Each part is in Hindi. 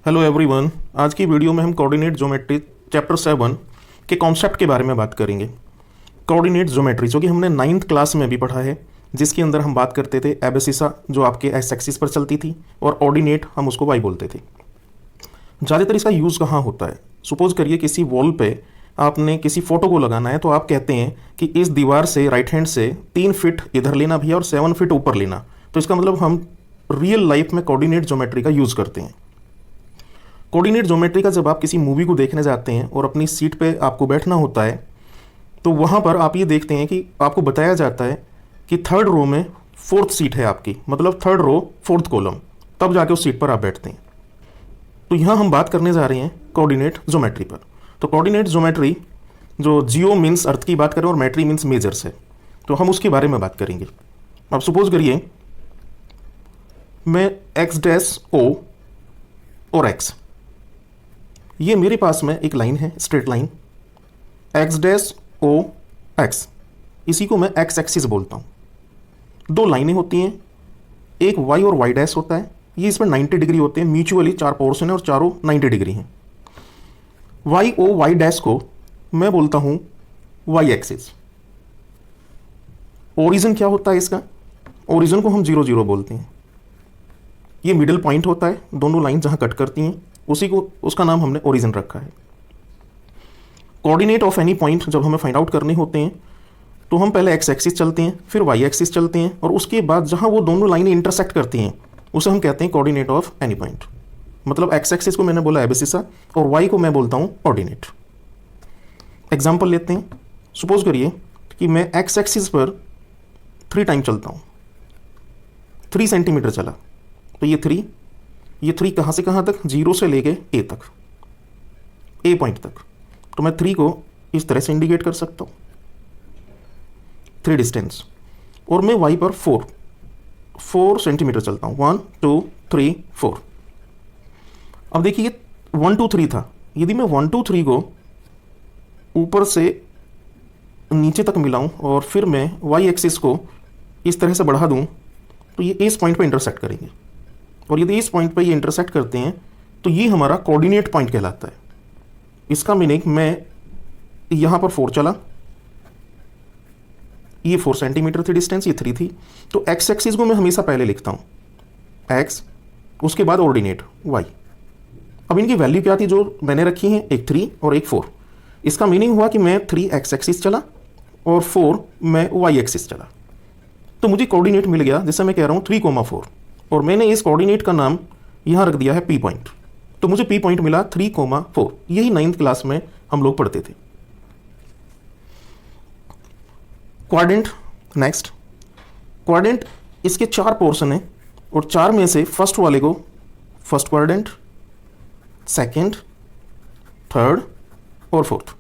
Hello everyone. आज की वीडियो में हम कोऑर्डिनेट ज्योमेट्री चैप्टर 7 के कॉन्सेप्ट के बारे में बात करेंगे। कोऑर्डिनेट ज्योमेट्री जो कि हमने 9th क्लास में भी पढ़ा है, जिसके अंदर हम बात करते थे एबेसिसा जो आपके एक्स एक्सिस पर चलती थी और ऑर्डिनेट हम उसको वाई बोलते थे। ज़्यादातर इसका यूज़ कहाँ होता है? सपोज करिए किसी वॉल पे आपने किसी फोटो को लगाना है, तो आप कहते हैं कि इस दीवार से राइट हैंड से 3 फीट इधर लेना भैया और 7 फीट ऊपर लेना। तो इसका मतलब हम रियल लाइफ में कोऑर्डिनेट ज्योमेट्री का यूज़ करते हैं। कोऑर्डिनेट ज्योमेट्री का जब आप किसी मूवी को देखने जाते हैं और अपनी सीट पे आपको बैठना होता है, तो वहाँ पर आप ये देखते हैं कि आपको बताया जाता है कि 3rd रो में 4th सीट है आपकी, मतलब 3rd रो 4th कॉलम, तब जाके उस सीट पर आप बैठते हैं। तो यहाँ हम बात करने जा रहे हैं कोऑर्डिनेट ज्योमेट्री पर। तो कोऑर्डिनेट ज्योमेट्री जो जियो मीन्स अर्थ की बात करें और मेट्री मीन्स मेजर्स है, तो हम उसके बारे में बात करेंगे। अब सपोज करिए मैं एक्स डैश ओ और एक्स, ये मेरे पास में एक लाइन है, straight line X dash O X, इसी को मैं एक्स एक्सिस बोलता हूँ। 2 लाइनें होती हैं, एक वाई और वाई डैश होता है, ये इसमें 90 डिग्री होते हैं, म्यूचुअली 4 पोर्शन है और चारों 90 डिग्री हैं। वाई ओ वाई डैश को मैं बोलता हूँ वाई एक्सिस। ओरिजिन क्या होता है इसका? ओरिजिन को हम 0 0 बोलते हैं। ये मिडिल पॉइंट होता है, दोनों लाइन जहाँ कट करती हैं उसी को, उसका नाम हमने ओरिजिन रखा है। कोऑर्डिनेट ऑफ एनी पॉइंट जब हमें फाइंड आउट करने होते हैं, तो हम पहले एक्स एक्सिस चलते हैं, फिर वाई एक्सिस चलते हैं, और उसके बाद जहाँ वो दोनों लाइनें इंटरसेक्ट करती हैं उसे हम कहते हैं कोऑर्डिनेट ऑफ एनी पॉइंट। मतलब एक्स एक्सिस को मैंने बोला एबेसिसा और वाई को मैं बोलता हूँ ऑर्डिनेट। एग्जाम्पल लेते हैं। सपोज करिए कि मैं एक्स एक्सिस पर 3 टाइम चलता हूँ, 3 सेंटीमीटर चला, तो ये 3 कहाँ से कहाँ तक? 0 से लेके ए तक, ए पॉइंट तक। तो मैं 3 को इस तरह से इंडिकेट कर सकता हूँ, 3 डिस्टेंस। और मैं वाई पर 4 सेंटीमीटर चलता हूँ, 1 2 3 4। अब देखिए ये 1 2 3 था, यदि मैं 1 2 3 को ऊपर से नीचे तक मिलाऊं और फिर मैं वाई एक्सिस को इस तरह से बढ़ा दूं, तो ये इस पॉइंट पर इंटरसेक्ट करेंगे। और यदि इस पॉइंट पर ये इंटरसेक्ट करते हैं तो ये हमारा कोऑर्डिनेट पॉइंट कहलाता है। इसका मीनिंग मैं यहाँ पर 4 चला, ये 4 सेंटीमीटर थी डिस्टेंस, ये 3 थी, तो एक्स एक्सिस को मैं हमेशा पहले लिखता हूँ एक्स, उसके बाद ऑर्डिनेट वाई। अब इनकी वैल्यू क्या थी जो मैंने रखी है? एक 3 और एक 4। इसका मीनिंग हुआ कि मैं 3 एक्स एक्सिस चला और 4 मैं वाई एक्सिस चला, तो मुझे कोऑर्डिनेट मिल गया, जिससे मैं कह रहा हूँ 3,4। और मैंने इस कोऑर्डिनेट का नाम यहाँ रख दिया है पी पॉइंट, तो मुझे पी पॉइंट मिला 3,4। यही 9th क्लास में हम लोग पढ़ते थे। Quadrant next. क्वाड्रेंट इसके 4 पोर्शन हैं और 4 में से फर्स्ट वाले को फर्स्ट क्वाड्रेंट, सेकंड, थर्ड और फोर्थ।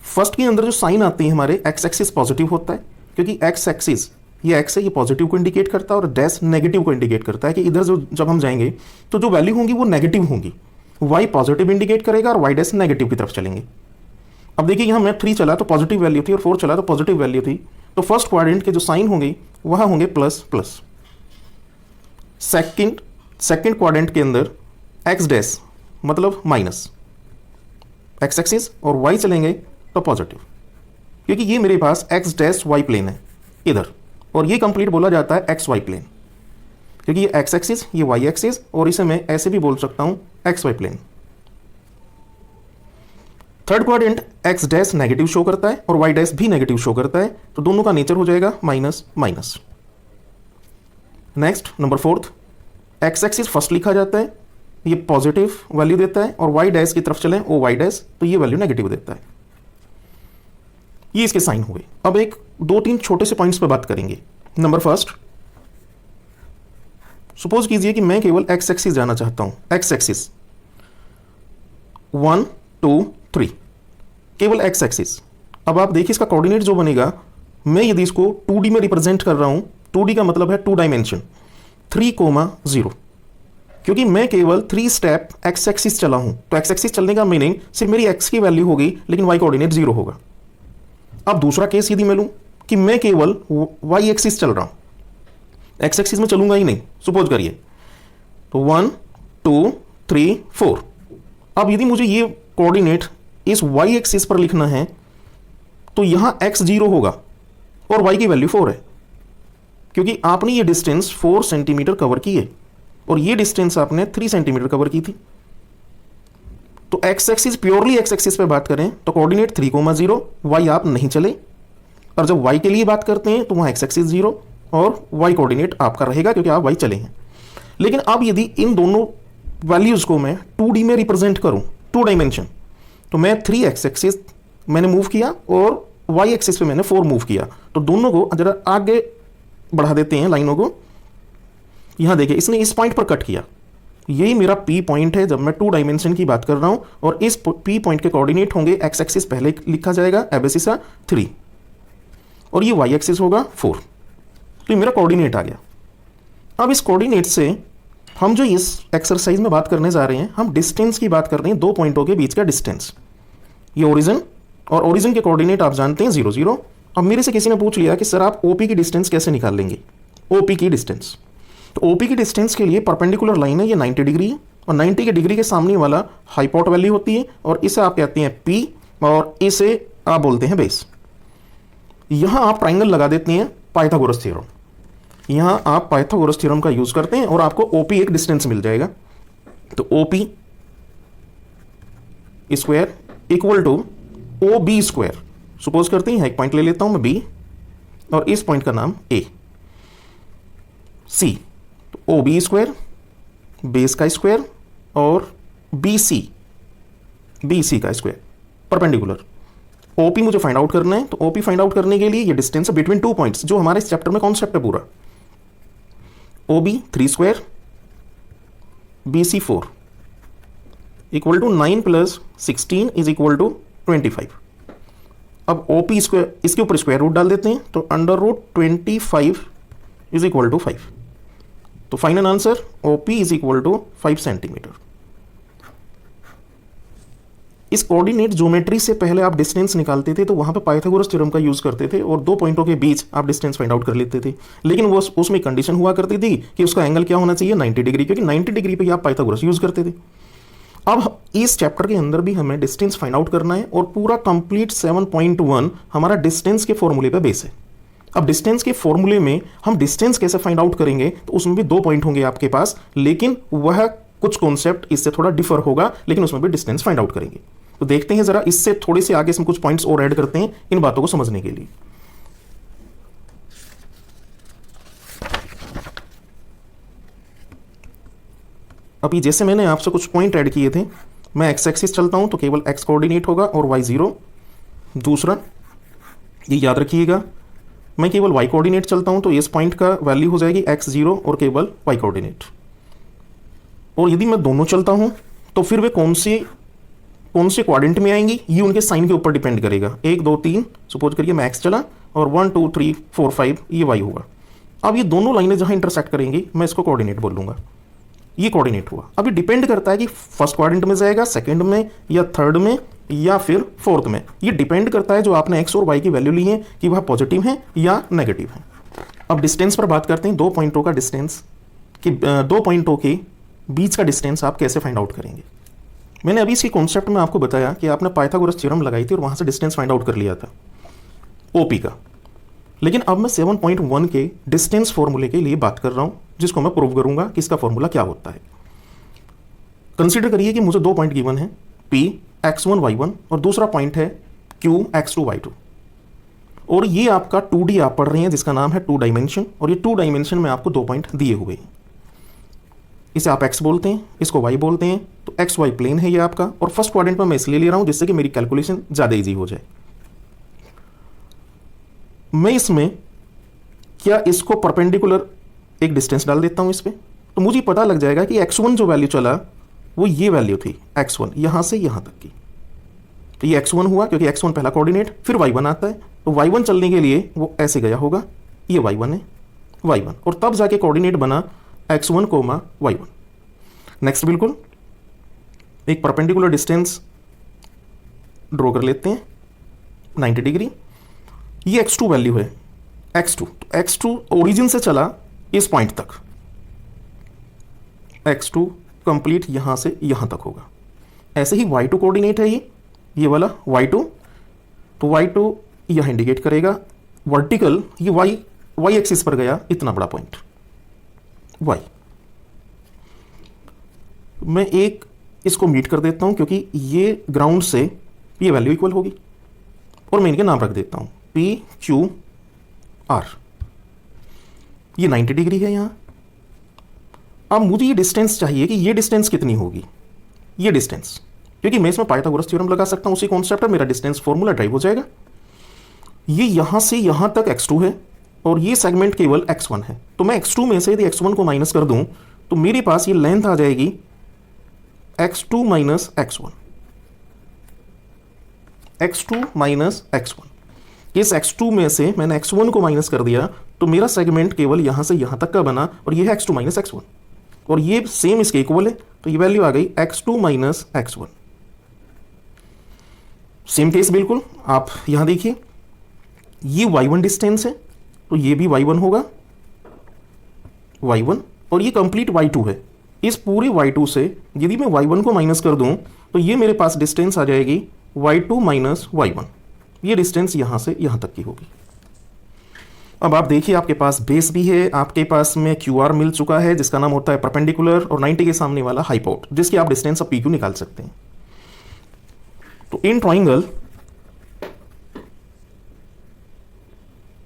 फर्स्ट के अंदर जो साइन आते हैं हमारे, एक्स एक्सिस पॉजिटिव होता है, क्योंकि एक्स एक्सिस ये एक्स है, ये पॉजिटिव को इंडिकेट करता है, और डैश नेगेटिव को इंडिकेट करता है कि इधर जो जब हम जाएंगे तो जो वैल्यू होंगी वो नेगेटिव होंगी। वाई पॉजिटिव इंडिकेट करेगा और वाई डैश नेगेटिव की तरफ चलेंगे। अब देखिए यहाँ मैं 3 चला तो पॉजिटिव वैल्यू थी और 4 चला तो पॉजिटिव वैल्यू थी, तो फर्स्ट क्वाड्रेंट के जो साइन होंगे वहाँ होंगे प्लस प्लस। सेकेंड क्वाड्रेंट के अंदर एक्स डैश मतलब माइनस, एक्स एक्सिस और वाई चलेंगे तो पॉजिटिव, क्योंकि ये मेरे पास एक्स डैश वाई प्लेन है इधर, और ये कंप्लीट बोला जाता है एक्स वाई प्लेन, क्योंकि ये एक्स एक्सिस ये वाई एक्सिस, और इसे मैं ऐसे भी बोल सकता हूं X Y plane. Third quadrant X dash negative show करता है और वाई डैश भी नेगेटिव शो करता है, तो दोनों का नेचर हो जाएगा minus minus. Next number 4th, X axis first लिखा जाता है, ये पॉजिटिव वैल्यू देता है, और वाई डैश की तरफ चलें ओ वाई डैश, तो ये वैल्यू नेगेटिव देता है। ये इसके साइन हुए। अब एक 2-3 छोटे से पॉइंट्स पे बात करेंगे। नंबर फर्स्ट, सपोज कीजिए कि मैं केवल एक्स एक्सिस जाना चाहता हूं, एक्स एक्सिस 1 2 3, केवल एक्स एक्सिस। अब आप देखिए इसका कोऑर्डिनेट जो बनेगा, मैं यदि इसको 2D में रिप्रेजेंट कर रहा हूं, 2D का मतलब है 2 डायमेंशन, 3,0, क्योंकि मैं केवल 3 स्टेप एक्स एक्सिस चला हूं, तो एक्स एक्सिस चलने का मीनिंग सिर्फ मेरी एक्स की वैल्यू होगी, लेकिन वाई कोऑर्डिनेट 0 होगा। अब दूसरा केस यदि मैं लूं कि मैं केवल वाई एक्सिस चल रहा हूं, एक्स एक्सिस में चलूंगा ही नहीं, सपोज करिए, तो 1 2 3 4। अब यदि मुझे ये कोऑर्डिनेट इस वाई एक्सिस पर लिखना है तो यहां x 0 होगा और y की वैल्यू 4 है, क्योंकि आपने ये डिस्टेंस 4 सेंटीमीटर कवर की है और ये डिस्टेंस आपने 3 सेंटीमीटर कवर की थी। तो x axis, purely x axis पे बात करें तो कोऑर्डिनेट 3,0, y आप नहीं चले, और जब y के लिए बात करते हैं तो वहां x एक्सिस 0 और y कोऑर्डिनेट आपका रहेगा क्योंकि आप y चले हैं। लेकिन अब यदि इन दोनों वैल्यूज को मैं 2D में रिप्रेजेंट करूं, 2 डायमेंशन, तो मैं 3x एक्सिस मैंने मूव किया और y एक्सिस पे मैंने 4 मूव किया, तो दोनों को जरा आगे बढ़ा देते हैं लाइनों को। यहां देखिए इसने इस पॉइंट पर कट किया, यही मेरा P पॉइंट है जब मैं 2 डायमेंशन की बात कर रहा हूं, और इस P पॉइंट के कोऑर्डिनेट होंगे x एक्सिस पहले लिखा जाएगा एबेसिसा 3 और ये y एक्सिस होगा 4। तो ये मेरा कोऑर्डिनेट आ गया। अब इस कोऑर्डिनेट से हम जो इस एक्सरसाइज में बात करने जा रहे हैं, हम डिस्टेंस की बात कर रहे हैं, 2 पॉइंटों के बीच का डिस्टेंस। ये ओरिजिन, और ओरिजिन के कोऑर्डिनेट आप जानते हैं 0 0। अब मेरे से किसी ने पूछ लिया कि सर आप OP की डिस्टेंस कैसे निकाल लेंगे, OP की डिस्टेंस। तो OP की डिस्टेंस के लिए परपेंडिकुलर लाइन है, ये 90 डिग्री है और 90 के डिग्री के सामने वाला हाइपोट वैल्यू होती है और इसे आप कहते हैं P और इसे आप बोलते हैं बेस। यहां आप ट्राइंगल लगा देते हैं पाइथागोरस थ्योरम, यहां आप पाइथागोरस थ्योरम का यूज करते हैं और आपको OP एक डिस्टेंस मिल जाएगा। तो OP square equal to OB square, suppose करते हैं एक पॉइंट ले लेता हूं मैं B और इस पॉइंट का नाम A, C, तो OB स्क्वायर बेस का स्क्वायर और BC का स्क्वायर परपेंडिकुलर। OP मुझे फाइंड आउट करना है, तो OP फाइंड आउट करने के लिए ये डिस्टेंस है बिटवीन 2 पॉइंट्स, जो हमारे इस चैप्टर में कॉन्सेप्ट है पूरा। OB 3 square BC 4 equal to 9 + 16 is equal to 25। अब OP स्क्वायर, इसके ऊपर स्क्वायर रूट डाल देते हैं, तो √25 इज इक्वल टू 5। तो final answer OP is equal to 5 centimetre. इस कोऑर्डिनेट ज्योमेट्री से पहले आप डिस्टेंस निकालते थे तो वहां पे पाइथागोरस थ्योरम का यूज करते थे और 2 पॉइंटों के बीच आप डिस्टेंस फाइंड आउट कर लेते थे, लेकिन वो उसमें कंडीशन हुआ करती थी कि उसका एंगल क्या होना चाहिए, 90 डिग्री, क्योंकि 90 डिग्री पे आप पाइथागोरस यूज करते थे। अब इस चैप्टर के अंदर भी हमें डिस्टेंस फाइंड आउट करना है और पूरा कंप्लीट 7.1 हमारा डिस्टेंस के फॉर्मूले पे बेस है। अब डिस्टेंस के फॉर्मूले में हम डिस्टेंस कैसे फाइंड आउट करेंगे, तो उसमें भी 2 पॉइंट होंगे आपके पास, लेकिन वह कुछ कॉन्सेप्ट इससे थोड़ा डिफर होगा, लेकिन उसमें भी डिस्टेंस फाइंड आउट करेंगे। तो देखते हैं जरा, इससे थोड़े से आगे से कुछ पॉइंट्स और ऐड करते हैं इन बातों को समझने के लिए। अभी जैसे मैंने आपसे कुछ पॉइंट ऐड किए थे, मैं x एक्सिस चलता हूं तो केवल x कोऑर्डिनेट होगा और y 0। दूसरा ये याद रखिएगा, मैं केवल y कोऑर्डिनेट चलता हूं तो इस पॉइंट का वैल्यू हो जाएगी x 0 और केवल y कोऑर्डिनेट। और यदि मैं दोनों चलता हूं तो फिर वे कौन से क्वाड्रेंट में आएंगी, ये उनके साइन के ऊपर डिपेंड करेगा। 1 2 3 सपोज करिए मैं x चला और 1 2 3 4 5 ये y होगा। अब ये दोनों लाइनें जहां इंटरसेक्ट करेंगी मैं इसको कोऑर्डिनेट बोल लूंगा, ये कोऑर्डिनेट हुआ। अभी डिपेंड करता है कि फर्स्ट क्वाड्रेंट में जाएगा, सेकंड में या थर्ड में या फिर फोर्थ में। ये डिपेंड करता है जो आपने x और y की वैल्यू ली है कि वह पॉजिटिव है या नेगेटिव है। अब डिस्टेंस पर बात करते हैं, 2 पॉइंटों का डिस्टेंस कि 2 पॉइंटों के बीच का डिस्टेंस आप कैसे फाइंड आउट करेंगे। मैंने अभी इसी कॉन्सेप्ट में आपको बताया कि आपने पाइथागोरस थ्योरम लगाई थी और वहां से डिस्टेंस फाइंड आउट कर लिया था OP का। लेकिन अब मैं 7.1 के डिस्टेंस फॉर्मूले के लिए बात कर रहा हूं, जिसको मैं प्रूव करूंगा कि इसका फॉर्मूला क्या होता है। कंसीडर करिए कि मुझे 2 पॉइंट गिवन है, P x1 y1 और दूसरा पॉइंट है Q x2 y2। और ये आपका 2D आप पढ़ रहे हैं जिसका नाम है 2 डायमेंशन, और ये 2 डायमेंशन में आपको 2 पॉइंट दिए हुए हैं। इसे आप x बोलते हैं, इसको y बोलते हैं। तो एक्स वाई प्लेन है ये आपका, और फर्स्ट क्वाड्रेंट में मैं इसलिए ले रहा हूं जिससे कि मेरी कैलकुलेशन ज़्यादा ईजी हो जाए। मैं इसमें क्या इसको परपेंडिकुलर एक डिस्टेंस डाल देता हूं इस पर, तो मुझे पता लग जाएगा कि x1 जो वैल्यू चला वो ये वैल्यू थी x1 यहां से यहां तक की। तो ये x1 हुआ क्योंकि x1 पहला कोऑर्डिनेट, फिर y1 आता है, तो y1 चलने के लिए वो ऐसे गया होगा, ये y1 है y1, और तब जाके कोऑर्डिनेट बना x1, y1। नेक्स्ट बिल्कुल एक परपेंडिकुलर डिस्टेंस ड्रॉ कर लेते हैं 90 डिग्री। ये x2 वैल्यू है, x2, तो x2 ओरिजिन से चला इस पॉइंट तक, x2 कंप्लीट यहाँ से यहाँ तक होगा। ऐसे ही y2 कोऑर्डिनेट है ये वाला y2, तो y2 यहाँ इंडिकेट करेगा वर्टिकल, ये y एक्सिस पर गया इतना बड़ा पॉइंट y। मैं एक इसको मीट कर देता हूँ क्योंकि ये ग्राउंड से ये वैल्यू इक्वल होगी, और मैं इनके नाम रख देता हूँ PQR। ये 90 डिग्री है यहाँ। अब मुझे ये डिस्टेंस चाहिए कि ये डिस्टेंस कितनी होगी, ये डिस्टेंस, क्योंकि मैं इसमें पाइथागोरस थ्योरम लगा सकता हूँ, उसी कॉन्सेप्ट में मेरा डिस्टेंस फॉर्मूला ड्राइव हो जाएगा। ये यहाँ से यहाँ तक x2 है और ये सेगमेंट केवल x1 है, तो मैं x2 में से यदि x1 को माइनस कर दूं तो मेरे पास ये लेंथ आ जाएगी x2 minus x1, x2 minus x1। इस x2 में से मैंने x1 को माइनस कर दिया तो मेरा सेगमेंट केवल यहां से यहां तक का बना, और ये है x2 माइनस x1, और ये सेम इसके इक्वल है, तो ये वैल्यू आ गई x2 minus x1। Same case बिल्कुल आप यहां देखिए, ये y1 डिस्टेंस है तो ये भी y1 होगा, y1, और ये कंप्लीट y2 है। इस पूरे y2 से यदि मैं y1 को माइनस कर दूं तो ये मेरे पास डिस्टेंस आ जाएगी y2 माइनस y1। ये डिस्टेंस यहां से यहां तक की होगी। अब आप देखिए, आपके पास बेस भी है, आपके पास में QR मिल चुका है जिसका नाम होता है परपेंडिकुलर, और 90 के सामने वाला हाइपोट, जिसकी आप डिस्टेंस अब PQ निकाल सकते हैं। तो in triangle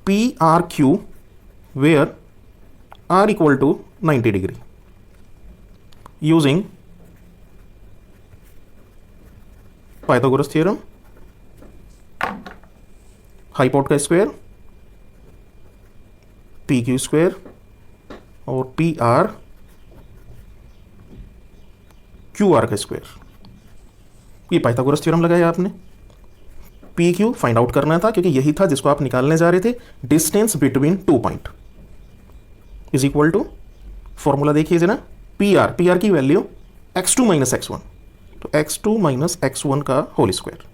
PRQ where R equal to 90 degree using Pythagoras theorem, हाइपोट का स्क्वायर PQ स्क्वायर और PR QR का स्क्वायर, ये पाइथागोरस थ्योरम लगाया आपने। PQ फाइंड आउट करना था क्योंकि यही था जिसको आप निकालने जा रहे थे, distance between 2 point is equal to, formula देखिए जरा, PR की वैल्यू x2 माइनस x1, तो x2 माइनस x1 का होल स्क्वायर,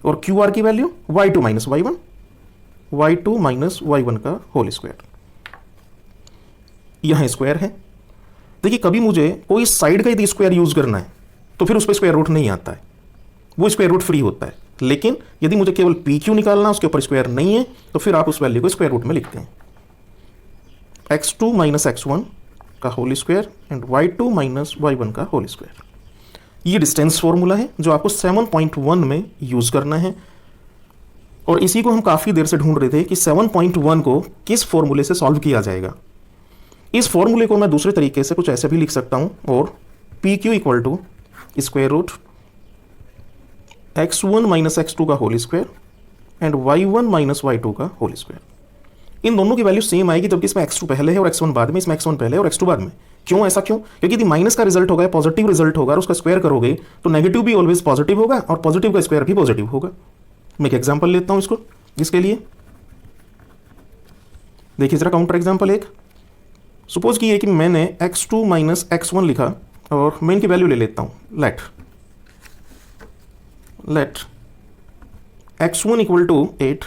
और QR की value y2 minus y1, y2 minus y1 का होल स्क्वायर। यहां स्क्वायर है। देखिए, कभी मुझे कोई साइड का यदि स्क्वायर यूज करना है तो फिर उस पर स्क्वायर रूट नहीं आता है, वो स्क्वायर रूट फ्री होता है। लेकिन यदि मुझे केवल PQ निकालना, उसके ऊपर स्क्वायर नहीं है, तो फिर आप उस वैल्यू को स्क्वायर रूट में लिखते हैं, x2 माइनस x1 का whole square and y2 minus y1 का होल स्क्वायर। ये डिस्टेंस फॉर्मूला है जो आपको 7.1 में यूज करना है, और इसी को हम काफी देर से ढूंढ रहे थे कि 7.1 को किस फॉर्मूले से सॉल्व किया जाएगा। इस फॉर्मूले को मैं दूसरे तरीके से कुछ ऐसे भी लिख सकता हूं, और PQ equal to square root x1 minus x2 का whole square and y1 minus y2 का होल स्क्वायर। इन दोनों की वैल्यू सेम आएगी, जबकि इसमें x2 पहले है और x1 बाद में, इसमें x1 पहले है और x2 बाद में। क्यों, ऐसा क्यों? क्योंकि यदि माइनस का रिजल्ट होगा, पॉजिटिव रिजल्ट होगा और उसका स्क्वायर करोगे तो नेगेटिव भी ऑलवेज पॉजिटिव होगा और पॉजिटिव का स्क्वायर भी पॉजिटिव होगा। मैं एक एग्जांपल लेता हूं इसको, इसके लिए देखिए जरा काउंटर एग्जांपल एक। सपोज कीजिए कि मैंने x2 माइनस x1 लिखा और मैं इनकी वैल्यू ले लेता हूं, लेट x1 इक्वल टू 8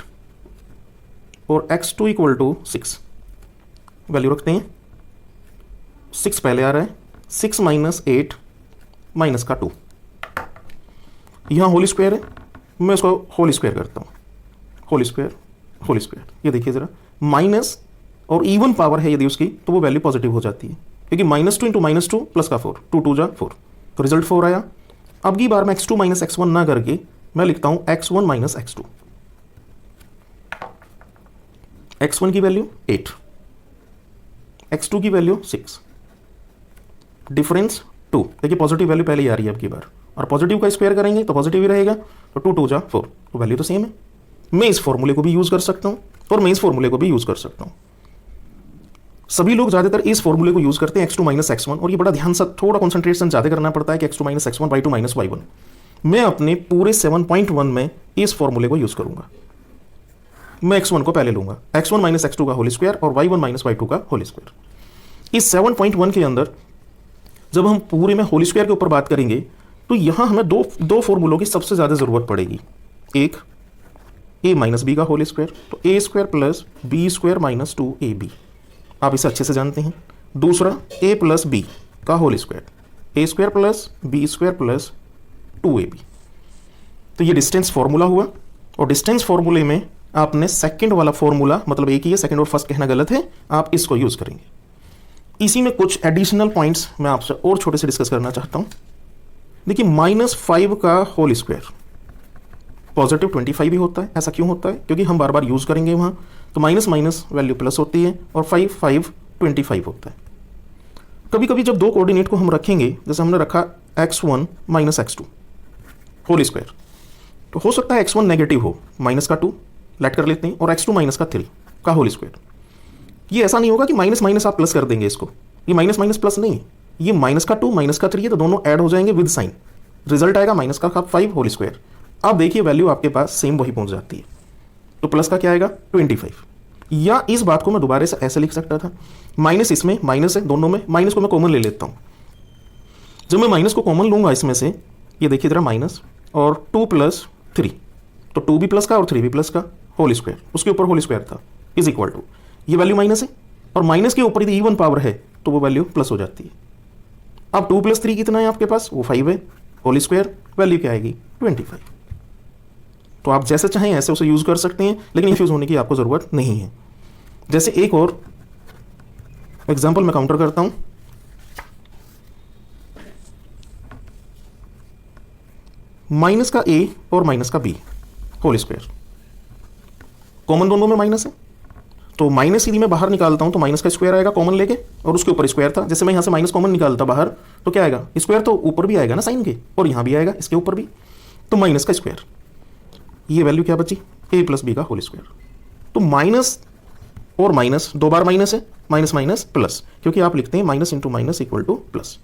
और x2 इक्वल टू 6। वैल्यू रखते हैं, 6 पहले आ रहा है, 6 माइनस 8 माइनस का 2, यहां होल स्क्वायर है, मैं उसको होल स्क्वायर करता हूं, होल स्क्वायर। ये देखिए जरा, माइनस और इवन पावर है यदि उसकी तो वो वैल्यू पॉजिटिव हो जाती है, क्योंकि -2 इंटू -2 प्लस का 4, 2 2 जा 4, तो रिजल्ट 4 आया। अब की बार मैं x2 माइनस x1 ना करके मैं लिखता हूं x1 माइनस x2। x1 की वैल्यू 8, x2 की वैल्यू 6, डिफरेंस 2। देखिए पॉजिटिव वैल्यू पहले ही आ रही है अब की बार, और पॉजिटिव का स्क्वायर करेंगे तो पॉजिटिव ही रहेगा, तो 2 2 जा 4, तो वैल्यू तो सेम है। मैं इस फॉर्मूले को भी यूज कर सकता हूं और मैं इस फॉर्मूले को भी यूज कर सकता हूं। सभी लोग ज्यादातर इस फॉर्मूले को यूज करते हैं x2 माइनस x1, और ये बड़ा ध्यान से थोड़ा कंसंट्रेशन ज्यादा करना पड़ता है कि x2 minus x1 y2 minus y1। मैं अपने पूरे 7.1 में इस फॉर्मूले को यूज करूंगा। मैं x1 को पहले लूंगा, x1 माइनस x2 का होल स्क्वायर और y1 माइनस y2 का होल स्क्वायर। इस 7.1 के अंदर जब हम पूरे में होल स्क्वायर के ऊपर बात करेंगे तो यहां हमें दो फॉर्मूलों की सबसे ज्यादा जरूरत पड़ेगी। एक a माइनस बी का होल स्क्वायर, तो a square plus B square minus 2ab, आप इसे अच्छे से जानते हैं। दूसरा a प्लस बी का whole square, A square plus B square plus 2ab। तो ये डिस्टेंस फॉर्मूला हुआ, और डिस्टेंस फॉर्मूले में आपने सेकंड वाला फॉर्मूला, मतलब एक ही है, सेकंड और फर्स्ट कहना गलत है, आप इसको यूज करेंगे। इसी में कुछ एडिशनल पॉइंट्स मैं आपसे और छोटे से डिस्कस करना चाहता हूं। देखिए -5 का होल स्क्वायर पॉजिटिव 25 भी होता है। ऐसा क्यों होता है? क्योंकि हम बार बार यूज करेंगे वहां, तो माइनस माइनस वैल्यू प्लस होती है, और 5 25 होता है। कभी कभी जब दो कोऑर्डिनेट को हम रखेंगे, जैसे हमने रखा x1 minus x2 whole square, तो हो सकता है x1 नेगेटिव हो, माइनस का 2 लेट कर लेते हैं, और x2 माइनस का 3 का होल स्क्वायर। ये ऐसा नहीं होगा कि माइनस माइनस आप प्लस कर देंगे इसको, ये माइनस माइनस प्लस नहीं है, ये माइनस का 2 माइनस का 3 है, तो दोनों ऐड हो जाएंगे विद साइन, रिजल्ट आएगा माइनस का 5 होल स्क्वायर। अब देखिए वैल्यू आपके पास सेम वही पहुंच जाती है, तो प्लस का क्या आएगा 25। या इस बात को मैं दोबारा से ऐसे लिख सकता था, माइनस इसमें माइनस है, दोनों में माइनस को मैं कॉमन ले लेता हूं। जब मैं माइनस को कॉमन लूंगा इसमें से, ये देखिए जरा माइनस और 2 + 3, तो 2 भी प्लस का और 3 भी प्लस का होल स्क्वायर, उसके ऊपर होल स्क्वायर था, इज इक्वल टू, ये वैल्यू माइनस है और माइनस के ऊपर यदि इवन पावर है तो वो वैल्यू प्लस हो जाती है। अब 2 + 3 कितना है आपके पास? वो 5 है, होल स्क्वायर वैल्यू क्या आएगी 25। तो आप जैसे चाहें ऐसे उसे यूज कर सकते हैं, लेकिन कंफ्यूज होने की आपको जरूरत नहीं है। जैसे एक और एग्जांपल मैं काउंटर करता हूं, माइनस का a और माइनस का b होल स्क्वायर, कॉमन दोनों में माइनस है, तो माइनस यदि मैं बाहर निकालता हूं तो माइनस का स्क्वायर आएगा कॉमन लेके, और उसके ऊपर स्क्वायर था। जैसे मैं यहां से माइनस कॉमन निकालता बाहर, तो क्या आएगा? स्क्वायर तो ऊपर भी आएगा ना साइन के, और यहां भी आएगा इसके ऊपर भी, तो माइनस का स्क्वायर, ये वैल्यू क्या बची? a + b का होल स्क्वायर। तो माइनस और माइनस दो बार माइनस है, माइनस माइनस प्लस, क्योंकि आप लिखते हैं minus into minus equal two plus.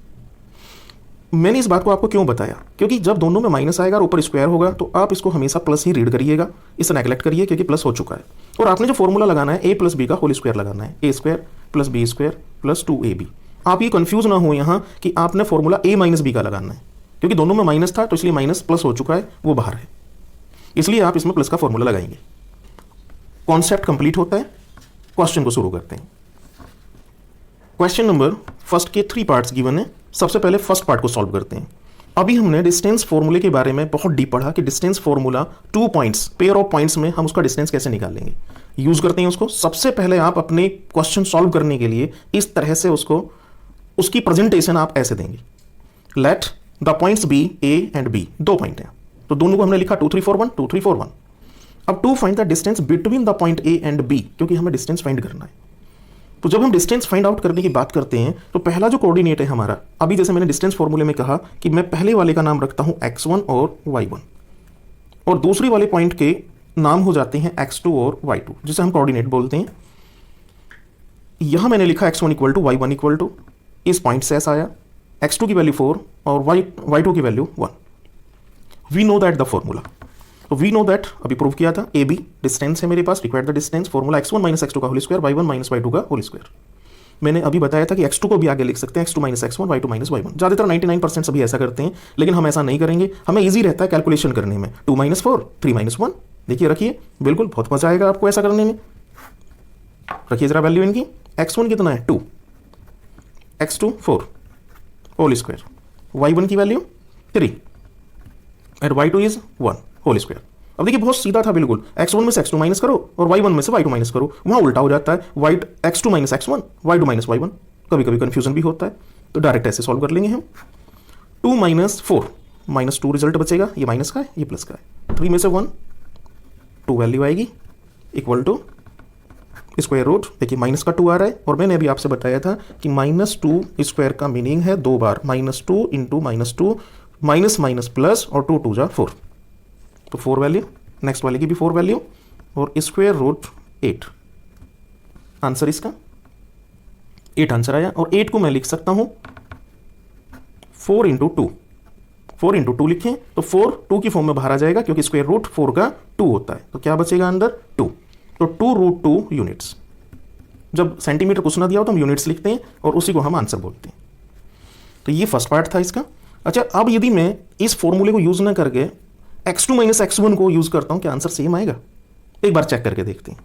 मैंने इस बात को आपको क्यों बताया? क्योंकि जब दोनों में माइनस आएगा और ऊपर स्क्वायर होगा, तो आप इसको हमेशा प्लस ही रीड करिएगा, इसे नेगलेक्ट करिए, क्योंकि प्लस हो चुका है। और आपने जो फॉर्मूला लगाना है a + b का होल स्क्वायर लगाना है, a² + b² + 2ab। आप ये कंफ्यूज ना हो यहाँ कि आपने फॉर्मूला a - b का लगाना है, क्योंकि दोनों में माइनस था, तो इसलिए माइनस प्लस हो चुका है, वो बाहर है, इसलिए आप इसमें प्लस का फॉर्मूला लगाएंगे। कॉन्सेप्ट कंप्लीट होता है, क्वेश्चन को शुरू करते हैं। क्वेश्चन नंबर फर्स्ट के 3 पार्ट्स गिवन है। सबसे पहले फर्स्ट पार्ट को सॉल्व करते हैं। अभी हमने डिस्टेंस फॉर्मूले के बारे में बहुत डीप पढ़ा कि distance formula 2 points, pair of points में हम उसका डिस्टेंस कैसे निकालेंगे, यूज करते हैं उसको। सबसे पहले आप अपने क्वेश्चन सॉल्व करने के लिए इस तरह से उसको, उसकी प्रेजेंटेशन आप ऐसे देंगे, let the points B A and B, 2 point है, तो दोनों को हमने लिखा 2 3 4 1 2 3 4 1। अब to find the distance between the point A and B, क्योंकि हमें डिस्टेंस फाइंड करना है। तो जब हम डिस्टेंस फाइंड आउट करने की बात करते हैं, तो पहला जो कोऑर्डिनेट है हमारा, अभी जैसे मैंने डिस्टेंस फॉर्मूले में कहा कि मैं पहले वाले का नाम रखता हूं x1 और y1, और दूसरी वाले पॉइंट के नाम हो जाते हैं x2 और y2, जिसे हम कोऑर्डिनेट बोलते हैं। यहां मैंने लिखा x1 = y1 = इस पॉइंट से ऐसा आया, x2 की वैल्यू 4 और y2 की value 1। We know that the formula, तो वी नो दैट अभी प्रूव किया था, ए बी डिस्टेंस है मेरे पास, required the distance, formula x1 - x2 का होल स्क्वायर, y1 - y2 का होल स्क्वायर। मैंने अभी बताया था कि x2 को भी आगे लिख सकते हैं, x2 - x1 y2 - y1। ज़्यादातर 99% सभी ऐसा करते हैं, लेकिन हम ऐसा नहीं करेंगे, हमें ईजी रहता है कैलकुलेशन करने में। 2 - 4 3 - 1, देखिए रखिए, बिल्कुल बहुत मजा आएगा आपको ऐसा करने में। रखिए जरा वैल्यू इनकी, x1 कितना है 2, x2 4 होल स्क्वायर, y1 की value 3 and y2 is 1 whole square. अब देखिए बहुत सीधा था बिल्कुल, x1 में से x2 माइनस करो और y1 में से y2 माइनस करो, वहां उल्टा हो जाता है, x2 - x1 y2 - y1, कभी कभी कंफ्यूजन भी होता है, तो डायरेक्ट ऐसे सॉल्व कर लेंगे हम। 2 - 4 -2 रिजल्ट बचेगा, ये माइनस का है ये प्लस का है, 3 में से 1 2 वैल्यू आएगी इक्वल टू स्क्वायर रूट, देखिए माइनस का 2 आ रहा है, और मैंने अभी आपसे बताया था कि -2 स्क्वायर का मीनिंग है 2 बार, -2 × -2 माइनस माइनस प्लस, और 2 2 जा 4, तो 4 वैल्यू, नेक्स्ट वाले की भी 4 वैल्यू, और स्क्वायर रूट 8 आंसर इसका 8 आंसर आया। और 8 को मैं लिख सकता हूं 4 × 2, 4 × 2 लिखें तो 4 2 की फॉर्म में बाहर आ जाएगा, क्योंकि स्क्वायर रूट 4 का 2 होता है, तो क्या बचेगा अंदर 2, तो 2√2 यूनिट्स। जब सेंटीमीटर कुछ ना दिया हो तो हम यूनिट्स लिखते हैं, और उसी को हम आंसर बोलते हैं। तो ये फर्स्ट पार्ट था इसका। अच्छा, अब यदि मैं इस फॉर्मूले को यूज ना करके x2 - x1 को यूज करता हूं, क्या आंसर सेम आएगा? एक बार चेक करके देखते हैं।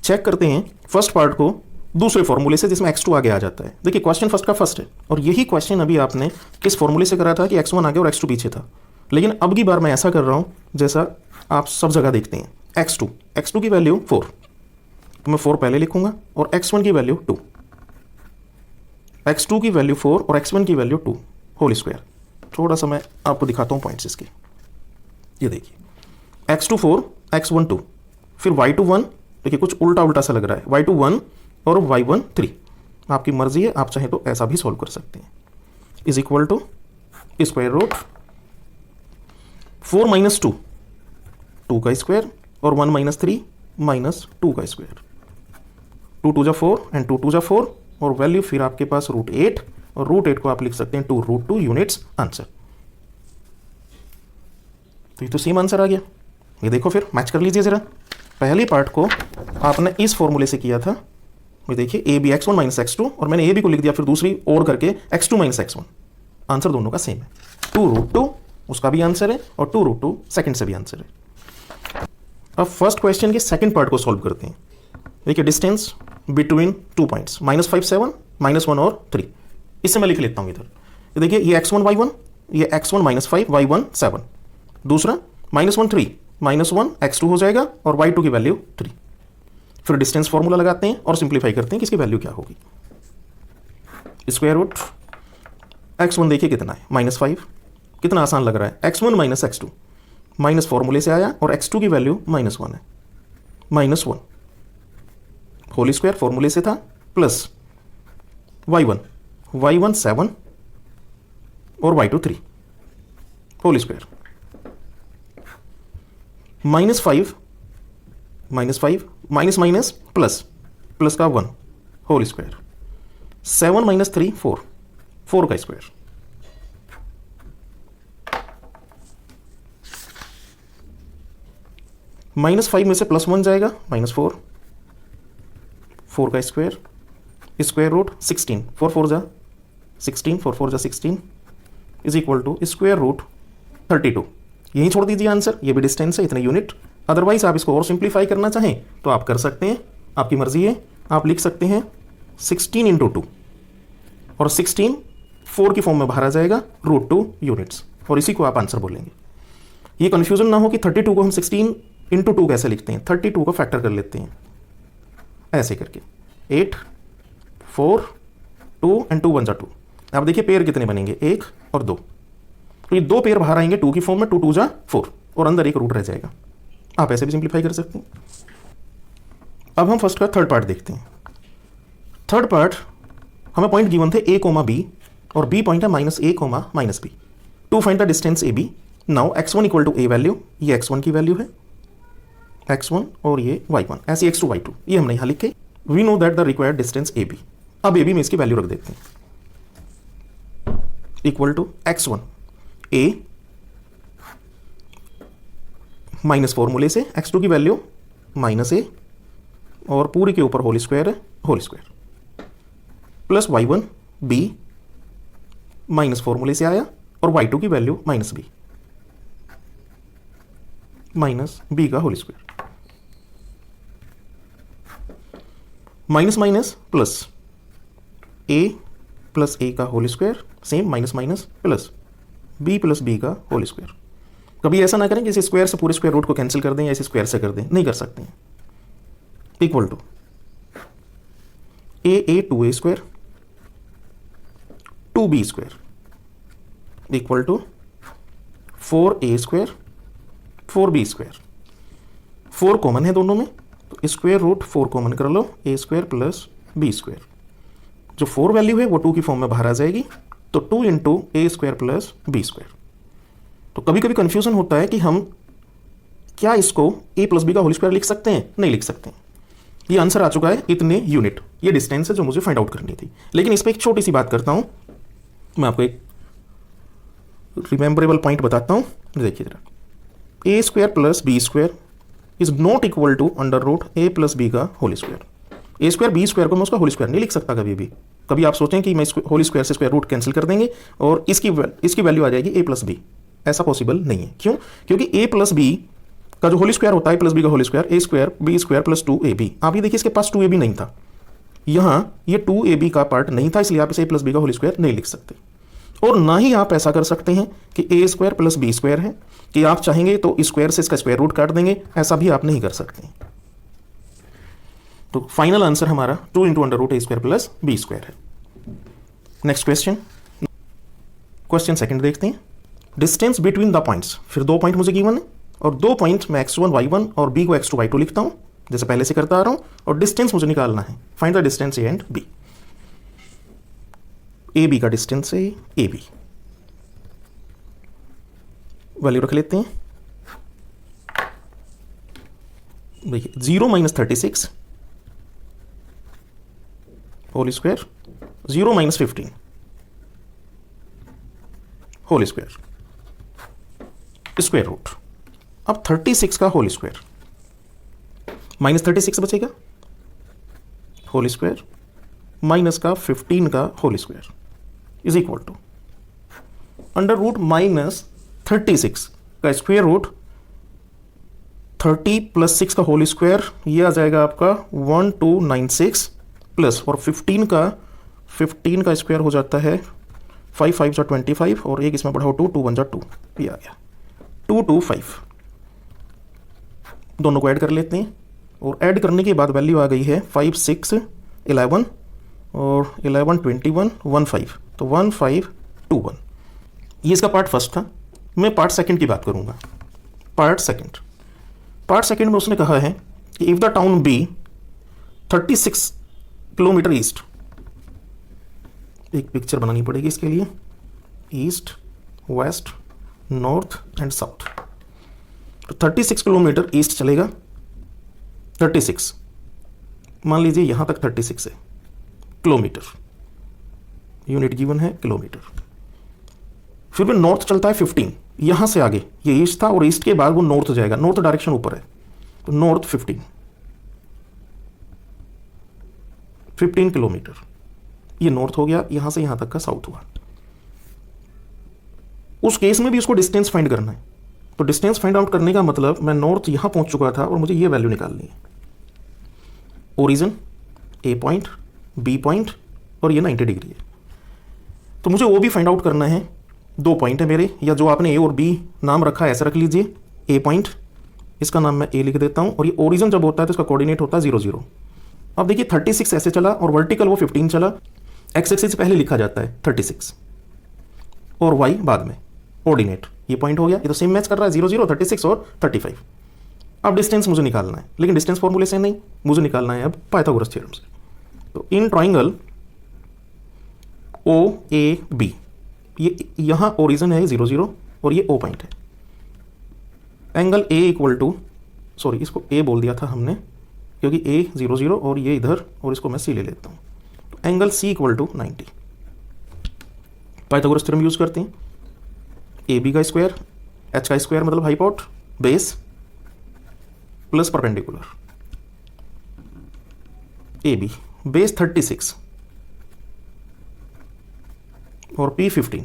चेक करते हैं फर्स्ट पार्ट को, दूसरे फॉर्मूले से जिसमें x2 आगे आ जाता है। देखिए क्वेश्चन फर्स्ट का फर्स्ट है, और यही क्वेश्चन अभी आपने किस फॉर्मूले से करा था कि x1 आगे और x2 पीछे था। लेकिन अब की बार मैं ऐसा कर रहा हूँ जैसा आप सब जगह देखते हैं, x2 की वैल्यू 4, तो मैं 4 पहले लिखूंगा, और x1 की वैल्यू 2, x2 की वैल्यू 4 और x1 की वैल्यू 2 होल स्क्वायर। थोड़ा सा मैं आपको दिखाता हूँ पॉइंट्स इसके। ये देखिए x2 4, x1 2, फिर y2 1, देखिए कुछ उल्टा उल्टा सा लग रहा है, y2 1 और y1 3। आपकी मर्जी है, आप चाहें तो ऐसा भी सॉल्व कर सकते हैं। Is equal to square root 4 minus 2, 2 का स्क्वायर, और 1 माइनस 3 माइनस 2 का स्क्वायर। 2 2 जा 4 एंड 2 2 जा 4, और वैल्यू फिर आपके पास √8, और √8 को आप लिख सकते हैं 2√2 यूनिट्स आंसर। तो ये तो सेम आंसर आ गया। ये देखो फिर मैच कर लीजिए जरा। पहले पार्ट को आपने इस फॉर्मूले से किया था, ये देखिए A B x1 minus x2, और मैंने ए बी को लिख दिया फिर दूसरी और करके x2 माइनस x1। आंसर दोनों का सेम है, 2√2 उसका भी आंसर है और 2√2 सेकंड से भी आंसर है। अब फर्स्ट क्वेश्चन के सेकंड पार्ट को सॉल्व करते हैं। देखिए डिस्टेंस बिटवीन 2 पॉइंट्स -5 7, -1 और 3। इससे मैं लिख लेता हूँ इधर। ये देखिए ये x1 y1, ये x1 -5 y1 7, दूसरा -1 3, -1 x2 हो जाएगा, और y2 की वैल्यू 3। फिर डिस्टेंस फॉर्मूला लगाते हैं और सिंप्लीफाई करते हैं कि इसकी वैल्यू क्या होगी। स्क्वायर रूट x1 देखिए कितना है -5, कितना आसान लग रहा है, x1 माइनस x2, माइनस फॉर्मूले से आया, और x2 की वैल्यू -1 है, -1 होल स्क्वायर फॉर्मूले से था, प्लस y1 7 और y2 3 whole square, -5 minus minus plus, plus का 1 होल स्क्वायर, 7 माइनस 3 4, 4 का स्क्वायर, -5 में से +1 जाएगा, -4, 4 का स्क्वायर, स्क्वायर रूट 16, 4 4 जा 16, 4 4 जा 16 is equal to square root 32। यहीं छोड़ दीजिए आंसर, ये भी डिस्टेंस है, इतने यूनिट। अदरवाइज आप इसको और सिंप्लीफाई करना चाहें तो आप कर सकते हैं, आपकी मर्जी है। आप लिख सकते हैं 16 × 2, और 16 4 की फॉर्म में बाहर आ जाएगा, √2 यूनिट्स, और इसी को आप आंसर बोलेंगे। ये कंफ्यूजन ना हो कि 32 को हम 16 × 2 कैसे लिखते हैं, 32 को फैक्टर कर लेते हैं ऐसे करके, 8 4 2 एंड 2 1 जा 2। अब देखिए पेयर कितने बनेंगे, 1 और 2, तो ये 2 पेयर बाहर आएंगे 2 की फॉर्म में, 2 2 जा 4, और अंदर एक रूट रह जाएगा। आप ऐसे भी सिंप्लीफाई कर सकते हैं। अब हम फर्स्ट का थर्ड पार्ट देखते हैं। थर्ड पार्ट हमें पॉइंट गिवन थे a, b, और b पॉइंट है -a, -b, to find the distance ab। Now x1 equal to a value, ये x1 की वैल्यू है, x1, और ये y1, ऐसे x2 y2 ये हमने यहां लिखे। We know that the required distance ab। अब ab में इसकी वैल्यू रख देते हैं, equal to x1 a minus फॉर्मूले से, x2 की वैल्यू -a, और पूरी के ऊपर होल स्क्वायर है, whole square, plus y1 b minus फॉर्मूले से आया, और y2 की वैल्यू -b, -b का whole square, minus minus plus a का whole square, same minus minus plus b का होल स्क्वायर। कभी ऐसा ना करें कि इस स्क्वायर से पूरे स्क्वायर रूट को कैंसिल कर दें या इस स्क्वायर से कर दें, नहीं कर सकते हैं। Equal to a 2a square 2b square equal to 4a square 4b square. 4 common है दोनों में, तो स्क्वायर रूट 4 कॉमन कर लो, a square plus b square. जो 4 वैल्यू है वो 2 की फॉर्म में बाहर आ जाएगी, तो 2 into a square plus b square. तो कभी कभी कंफ्यूजन होता है कि हम क्या इसको a + b का होल स्क्वायर लिख सकते हैं, नहीं लिख सकते। ये आंसर आ चुका है, इतने यूनिट, ये डिस्टेंस है जो मुझे फाइंड आउट करनी थी। लेकिन इस पर एक छोटी सी बात करता हूं, मैं आपको एक रिमेंबरेबल पॉइंट बताता हूं। देखिए जरा, a square plus b square is not equal to √a + b का whole square. a square b square को मैं उसका होल स्क्वायर नहीं लिख सकता कभी भी। कभी आप सोचें कि मैं होल स्क्वायर से स्क्वायर रूट कैंसिल कर देंगे और इसकी वैल्यू आ जाएगी a + b, ऐसा पॉसिबल नहीं है। क्यों? क्योंकि a + b का जो होल स्क्वायर होता है +b का whole square, a square b square + 2ab। आप ये देखिए इसके पास 2ab नहीं था, यहाँ ये 2ab का पार्ट नहीं था, इसलिए आप इसे a प्लस बी का होल स्क्वायर नहीं लिख सकते। और ना ही आप ऐसा कर सकते हैं कि ए स्क्वायर प्लस बी स्क्वायर है, कि आप चाहेंगे तो स्क्वायर से इसका स्क्वायर रूट काट देंगे, ऐसा भी आप नहीं कर सकते। तो फाइनल आंसर हमारा 2 इंटू अंडर रूट ए स्क्वायर प्लस बी स्क्वायर है। नेक्स्ट क्वेश्चन सेकंड देखते हैं। डिस्टेंस बिटवीन द पॉइंट्स, फिर 2 पॉइंट मुझे गिवन है और 2 पॉइंट मैं x1 y1 और b को x2 y2 लिखता हूं जैसे पहले से करता आ रहा हूं, और डिस्टेंस मुझे निकालना है। Find the distance A and B. A B का डिस्टेंस है ए बी, वैल्यू रख लेते हैं। देखिए 0 minus 36 whole square, 0 minus 15 whole square, square root. अब 36 का होल स्क्वायर माइनस 36 बचेगा, होल स्क्वायर माइनस का 15 का whole square is equal to under root minus 36 का स्क्वायर रूट 30 प्लस 6 का होल स्क्वायर, ये आ जाएगा आपका 1296 प्लस, और 15 का स्क्वायर हो जाता है 5 5 जा 25, और एक इसमें बढ़ाओ 2 2 1 जा 2, ये आ गया 225। दोनों को ऐड कर लेते हैं, और ऐड करने के बाद वैल्यू आ गई है 5 6 11 और 11 21 15, तो 1521। ये इसका पार्ट फर्स्ट था। मैं पार्ट सेकंड की बात करूंगा। पार्ट सेकंड में उसने कहा है कि if the town be 36 kilometre east, एक पिक्चर बनानी पड़ेगी इसके लिए, east west north and south. तो 36 किलोमीटर ईस्ट चलेगा, 36 मान लीजिए यहां तक 36 है किलोमीटर, यूनिट गिवन है किलोमीटर। फिर भी नॉर्थ चलता है 15, यहां से आगे ये ईस्ट था और ईस्ट के बाद वो नॉर्थ जाएगा, नॉर्थ डायरेक्शन ऊपर है, तो नॉर्थ 15 किलोमीटर, ये नॉर्थ हो गया, यहां से यहां तक का साउथ हुआ। उस केस में भी उसको डिस्टेंस फाइंड करना है। तो डिस्टेंस फाइंड आउट करने का मतलब मैं नॉर्थ यहां पहुंच चुका था और मुझे ये वैल्यू निकालनी है। ओरिजिन ए पॉइंट, बी पॉइंट, और ये 90 डिग्री है, तो मुझे वो भी फाइंड आउट करना है। 2 पॉइंट है मेरे, या जो आपने ए और बी नाम रखा है ऐसा रख लीजिए। ए पॉइंट, इसका नाम मैं ए लिख देता हूं, और ये ओरिजिन जब होता है तो इसका कोऑर्डिनेट होता है 0 0। अब देखिए 36 ऐसे चला और वर्टिकल वो 15 चला, एक्स एक्सिस से पहले लिखा जाता है 36 और वाई बाद में, ऑर्डिनेट। ये पॉइंट हो गया, ये तो सेम मैच कर रहा है 0 0 36 और 35। अब डिस्टेंस मुझे निकालना है, लेकिन डिस्टेंस फॉर्मूले से नहीं, मुझे निकालना है अब पाइथागोरस थ्योरम से। तो in triangle O A B, ये यहां ओरिजिन है 0 0 और ये ओ पॉइंट है। Angle A equal to, sorry इसको ए बोल दिया था हमने क्योंकि ए 0 0 और ये इधर, और इसको मैं सी ले लेता हूं। तो angle C equal to 90। Pythagoras theorem use करते हैं। ए बी का स्क्वायर, एच का स्क्वायर मतलब hypot, base plus perpendicular. A B base 36 और P 15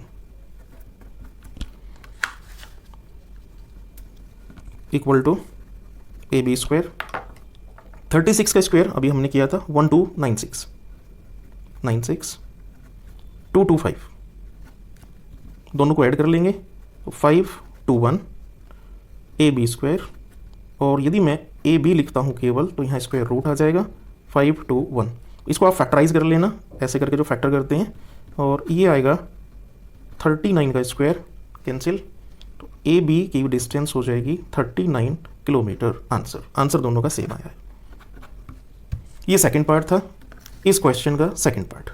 equal to A B square, 36 का स्क्वायर अभी हमने किया था 1296 225, दोनों को ऐड कर लेंगे तो 521 ए बी स्क्वायर, और यदि मैं ए बी लिखता हूँ केवल तो यहाँ स्क्वायर रूट आ जाएगा 521। इसको आप फैक्टराइज कर लेना, ऐसे करके जो फैक्टर करते हैं, और ये आएगा 39 का स्क्वायर कैंसिल, तो ए बी की डिस्टेंस हो जाएगी 39 किलोमीटर। आंसर दोनों का सेम आया है। ये सेकंड पार्ट था इस क्वेश्चन का, सेकंड पार्ट।